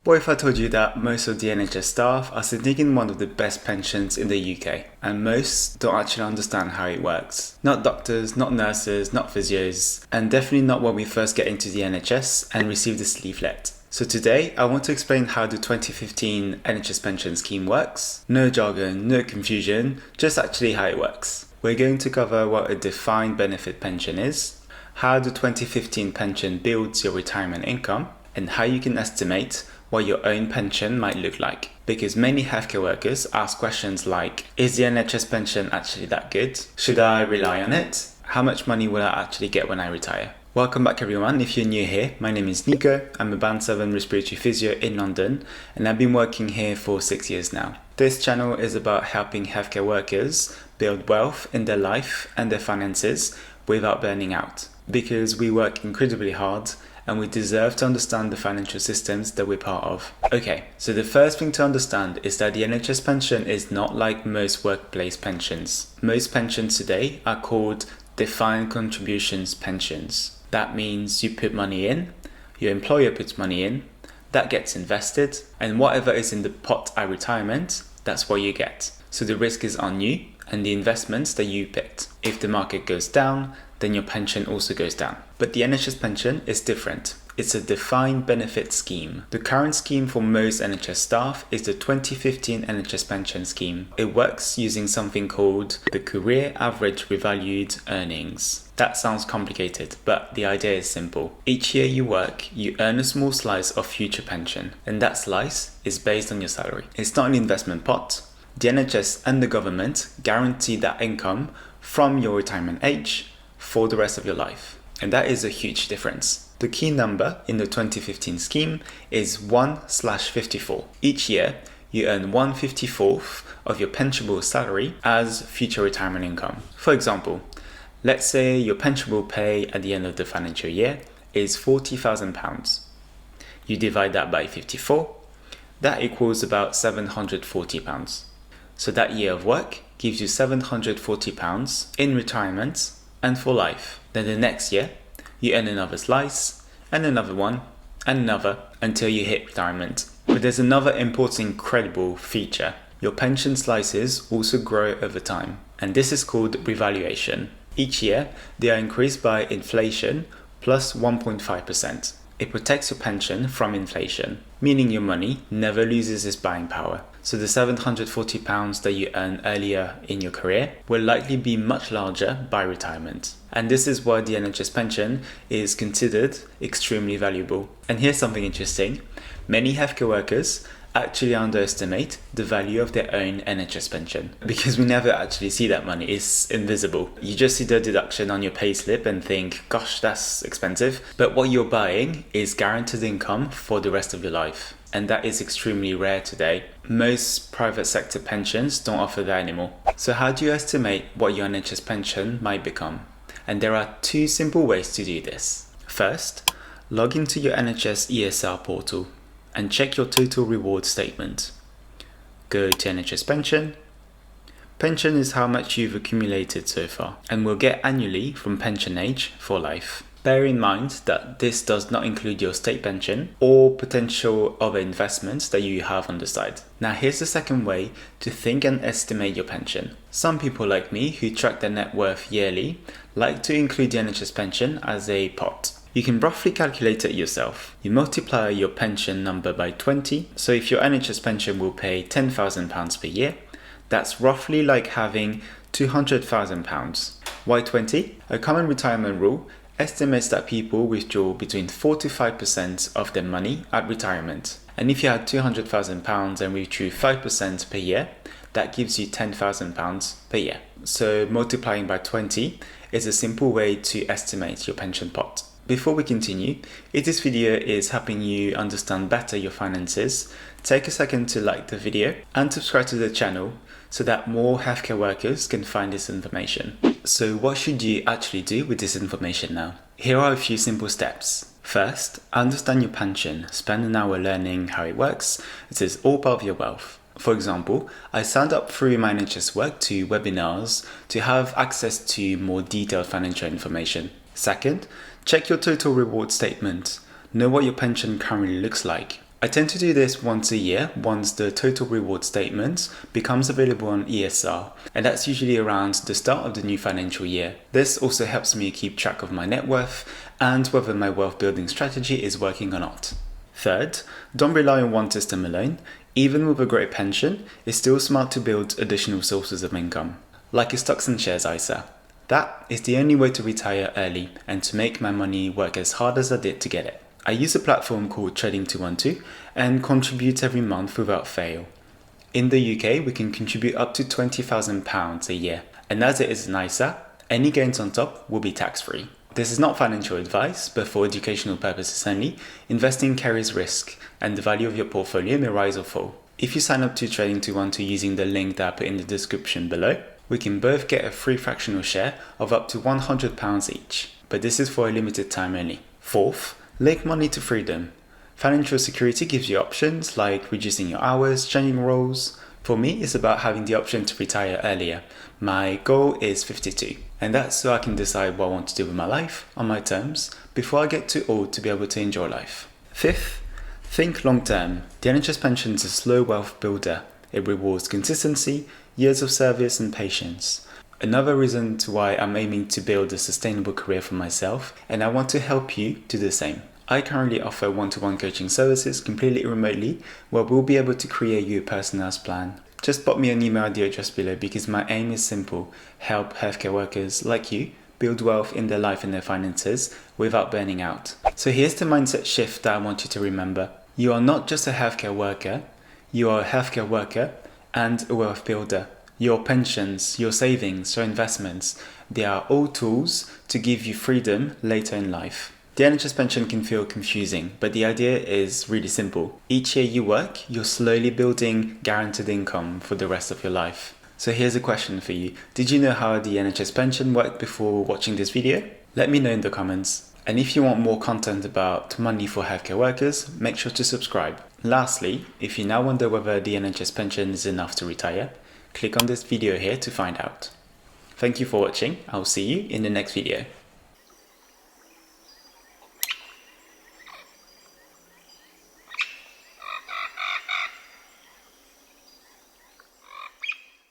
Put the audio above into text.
What if I told you that most of the NHS staff are sitting in one of the best pensions in the UK, and most don't actually understand how it works? Not doctors, not nurses, not physios, and definitely not when we first get into the NHS and receive this leaflet. So today, I want to explain how the 2015 NHS Pension Scheme works. No jargon, no confusion, just actually how it works. We're going to cover what a defined benefit pension is, how the 2015 pension builds your retirement income, and how you can estimate what your own pension might look like. Because many healthcare workers ask questions like, is the NHS pension actually that good? Should I rely on it? How much money will I actually get when I retire? Welcome back everyone. If you're new here, my name is Nico. I'm a Band 7 respiratory physio in London, and I've been working here for 6 years now. This channel is about helping healthcare workers build wealth in their life and their finances without burning out. Because we work incredibly hard and we deserve to understand the financial systems that we're part of. Okay, so the first thing to understand is that the NHS pension is not like most workplace pensions. Most pensions today are called defined contributions pensions. That means you put money in, your employer puts money in, that gets invested, and whatever is in the pot at retirement, that's what you get. So the risk is on you and the investments that you picked. If the market goes down, then your pension also goes down. But the NHS pension is different. It's a defined benefit scheme. The current scheme for most NHS staff is the 2015 NHS Pension Scheme. It works using something called the Career Average Revalued Earnings. That sounds complicated, but the idea is simple. Each year you work, you earn a small slice of future pension, and that slice is based on your salary. It's not an investment pot. The NHS and the government guarantee that income from your retirement age for the rest of your life. And that is a huge difference. The key number in the 2015 scheme is 1/54. Each year, you earn 1/54th of your pensionable salary as future retirement income. For example, let's say your pensionable pay at the end of the financial year is £40,000. You divide that by 54, that equals about £740. So that year of work gives you £740 in retirement and for life. Then the next year, you earn another slice, and another one, and another, until you hit retirement. But there's another important incredible feature. Your pension slices also grow over time, and this is called revaluation. Each year, they are increased by inflation plus 1.5%. It protects your pension from inflation, meaning your money never loses its buying power. So the £740 that you earn earlier in your career will likely be much larger by retirement. And this is why the NHS pension is considered extremely valuable. And here's something interesting. Many healthcare workers actually underestimate the value of their own NHS pension because we never actually see that money. It's invisible. You just see the deduction on your payslip and think, gosh, that's expensive. But what you're buying is guaranteed income for the rest of your life. And that is extremely rare today. Most private sector pensions don't offer that anymore. So how do you estimate what your NHS pension might become? And there are two simple ways to do this. First, log into your NHS ESR portal and check your total reward statement. Go to NHS Pension. Pension is how much you've accumulated so far and will get annually from pension age for life. Bear in mind that this does not include your state pension or potential other investments that you have on the side. Now here's the second way to think and estimate your pension. Some people like me who track their net worth yearly like to include the NHS pension as a pot. You can roughly calculate it yourself. You multiply your pension number by 20. So if your NHS pension will pay £10,000 per year, that's roughly like having £200,000. Why 20? A common retirement rule estimates that people withdraw between 4 to 5% of their money at retirement. And if you had £200,000 and withdrew 5% per year, that gives you £10,000 per year. So multiplying by 20 is a simple way to estimate your pension pot. Before we continue, if this video is helping you understand better your finances, take a second to like the video and subscribe to the channel so that more healthcare workers can find this information. So what should you actually do with this information now? Here are a few simple steps. First, understand your pension. Spend an hour learning how it works. It is all part of your wealth. For example, I signed up through my NHS work to webinars to have access to more detailed financial information. Second, check your total reward statement. Know what your pension currently looks like. I tend to do this once a year, once the total reward statement becomes available on ESR, and that's usually around the start of the new financial year. This also helps me keep track of my net worth and whether my wealth building strategy is working or not. Third, don't rely on one system alone. Even with a great pension, it's still smart to build additional sources of income, like a stocks and shares ISA. That is the only way to retire early and to make my money work as hard as I did to get it. I use a platform called Trading 212 and contribute every month without fail. In the UK, we can contribute up to £20,000 a year, and as it is an ISA, any gains on top will be tax-free. This is not financial advice, but for educational purposes only, investing carries risk, and the value of your portfolio may rise or fall. If you sign up to Trading 212 using the link that I put in the description below, we can both get a free fractional share of up to £100 each, but this is for a limited time only. Fourth, link money to freedom. Financial security gives you options like reducing your hours, changing roles. For me, it's about having the option to retire earlier. My goal is 52, and that's so I can decide what I want to do with my life on my terms before I get too old to be able to enjoy life. Fifth, think long term. The NHS pension is a slow wealth builder. It rewards consistency, years of service, and patience. Another reason to why I'm aiming to build a sustainable career for myself, and I want to help you do the same. I currently offer one-to-one coaching services completely remotely, where we'll be able to create you a personalized plan. Just pop me an email at the address below because my aim is simple: help healthcare workers like you build wealth in their life and their finances without burning out. So here's the mindset shift that I want you to remember. You are not just a healthcare worker, you are a healthcare worker and a wealth builder. Your pensions, your savings, your investments, they are all tools to give you freedom later in life. The NHS pension can feel confusing, but the idea is really simple. Each year you work, you're slowly building guaranteed income for the rest of your life. So here's a question for you. Did you know how the NHS pension worked before watching this video? Let me know in the comments. And if you want more content about money for healthcare workers, make sure to subscribe. Lastly, if you now wonder whether the NHS pension is enough to retire, click on this video here to find out. Thank you for watching. I'll see you in the next video.